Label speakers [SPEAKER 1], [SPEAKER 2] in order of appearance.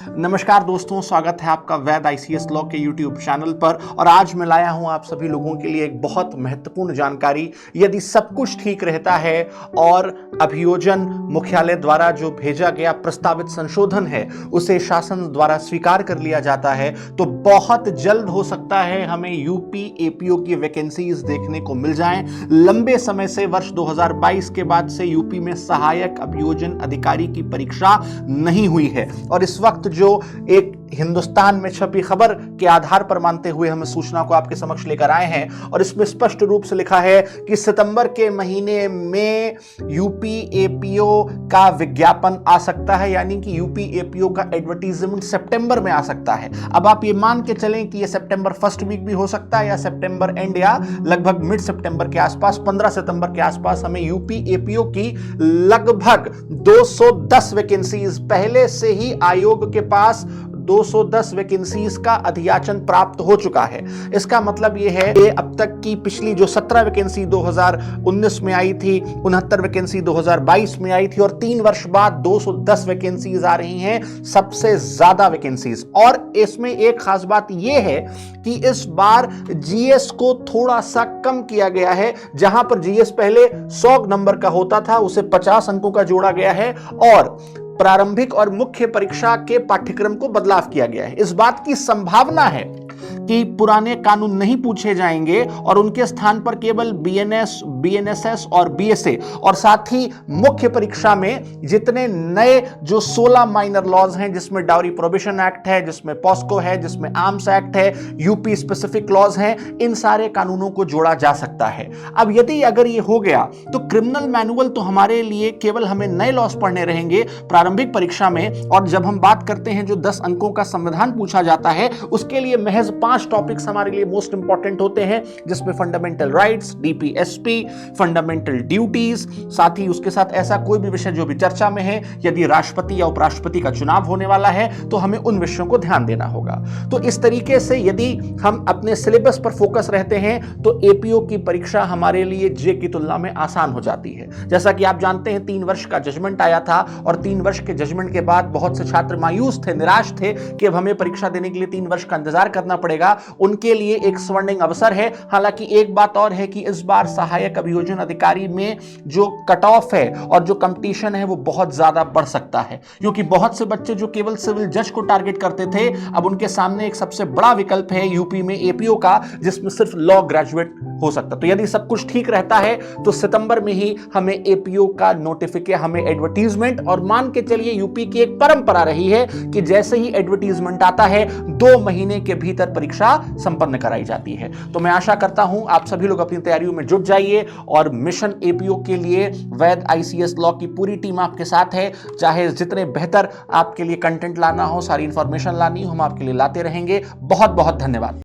[SPEAKER 1] नमस्कार दोस्तों, स्वागत है आपका वैद आईसीएस लॉ के यूट्यूब चैनल पर। और आज मैं लाया हूं आप सभी लोगों के लिए एक बहुत महत्वपूर्ण जानकारी। यदि सब कुछ ठीक रहता है और अभियोजन मुख्यालय द्वारा जो भेजा गया प्रस्तावित संशोधन है उसे शासन द्वारा स्वीकार कर लिया जाता है तो बहुत जल्द हो सकता है हमें यूपी एपीओ की वैकेंसीज देखने को मिल जाएं। लंबे समय से वर्ष 2022 के बाद से यूपी में सहायक अभियोजन अधिकारी की परीक्षा नहीं हुई है और इस वक्त जो एक हिंदुस्तान में छपी खबर के आधार पर मानते हुए हम इस सूचना को आपके समक्ष लेकर आए हैं और इसमें स्पष्ट रूप से लिखा है कि सितंबर के महीने में यूपी एपीओ का विज्ञापन आ सकता है, यानी कि यूपी एपीओ का एडवर्टीजमेंट सितंबर में आ सकता है। अब आप ये मान के चलें कि ये सितंबर फर्स्ट वीक भी हो सकता है या सितंबर एंड या लगभग मिड सितंबर के आसपास, 15 सितंबर के आसपास हमें यूपी एपीओ की लगभग 210 वैकेंसीज पहले से ही आयोग के पास 210 वैकेंसीज का अधियाचन प्राप्त हो चुका है। इसका मतलब यह है कि अब तक की पिछली जो 17 वैकेंसी 2019 में आई थी, 69 वैकेंसी 2022 में आई थी और 3 वर्ष बाद 210 वैकेंसीज आ रही हैं, सबसे ज्यादा वैकेंसीज। और इसमें एक खास बात यह है कि इस बार जीएस को थोड़ा सा कम किया गया है। जहां पर जीएस पहले 100 नंबर का होता था उसे 50 अंकों का जोड़ा गया है और प्रारंभिक और मुख्य परीक्षा के पाठ्यक्रम को बदलाव किया गया है। इस बात की संभावना है कि पुराने कानून नहीं पूछे जाएंगे और उनके स्थान पर केवल बीएनएस, बीएनएसएस और बीएसए और साथ ही मुख्य परीक्षा में जितने नए जो 16 माइनर लॉज हैं, जिसमें डाउरी प्रोहिबिशन एक्ट है, जिसमें पॉस्को है, जिसमें आर्म्स एक्ट है, यूपी स्पेसिफिक लॉज हैं, इन सारे कानूनों को जोड़ा जा सकता है। अब यदि अगर ये हो गया तो क्रिमिनल मैनुअल तो हमारे लिए केवल हमें नए लॉज पढ़ने रहेंगे प्रारंभिक परीक्षा में। और जब हम बात करते हैं जो 10 अंकों का संविधान पूछा जाता है उसके लिए महज 5 टॉपिक्स हमारे लिए मोस्ट इंपॉर्टेंट होते हैं, जिसमें fundamental rights, DPSP, fundamental duties, साथ ही उसके साथ ऐसा कोई भी विषय जो भी चर्चा में है। यदि राष्ट्रपति या उपराष्ट्रपति का चुनाव होने वाला है तो हमें उन विषयों को ध्यान देना होगा। तो इस तरीके से यदि हम अपने सिलेबस पर फोकस रहते हैं तो एपीओ की परीक्षा हमारे लिए जे की तुलना में आसान हो जाती है। जैसा कि आप जानते हैं 3 वर्ष का जजमेंट आया था और 3 वर्ष के जजमेंट के बाद बहुत से छात्र मायूस थे, निराश थे कि अब हमें परीक्षा देने के लिए 3 वर्ष का इंतजार करना पड़ेगा। उनके लिए एक स्वर्णिम अवसर है। हालांकि एक बात और है कि इस बार सहायक अभियोजन अधिकारी में जो कट ऑफ है और जो कंपटीशन है वो बहुत ज्यादा बढ़ सकता है, क्योंकि बहुत से बच्चे जो केवल सिविल जज को टारगेट करते थे अब उनके सामने एक सबसे बड़ा विकल्प है यूपी में एपीओ का, जिसमें सिर्फ लॉ ग्रेजुएट हो सकता। तो यदि सब कुछ ठीक रहता है तो सितंबर में ही हमें एपीओ का नोटिफिकेशन, हमें एडवर्टीजमेंट, और मान के चलिए यूपी की एक परंपरा रही है कि जैसे ही एडवर्टीजमेंट आता है 2 महीने के भीतर परीक्षा संपन्न कराई जाती है। तो मैं आशा करता हूं आप सभी लोग अपनी तैयारियों में जुट जाइए और मिशन एपीओ के लिए वैद आईसीएस लॉ की पूरी टीम आपके साथ है। चाहे जितने बेहतर आपके लिए कंटेंट लाना हो, सारी इंफॉर्मेशन लानी हो, हम आपके लिए लाते रहेंगे। बहुत बहुत धन्यवाद।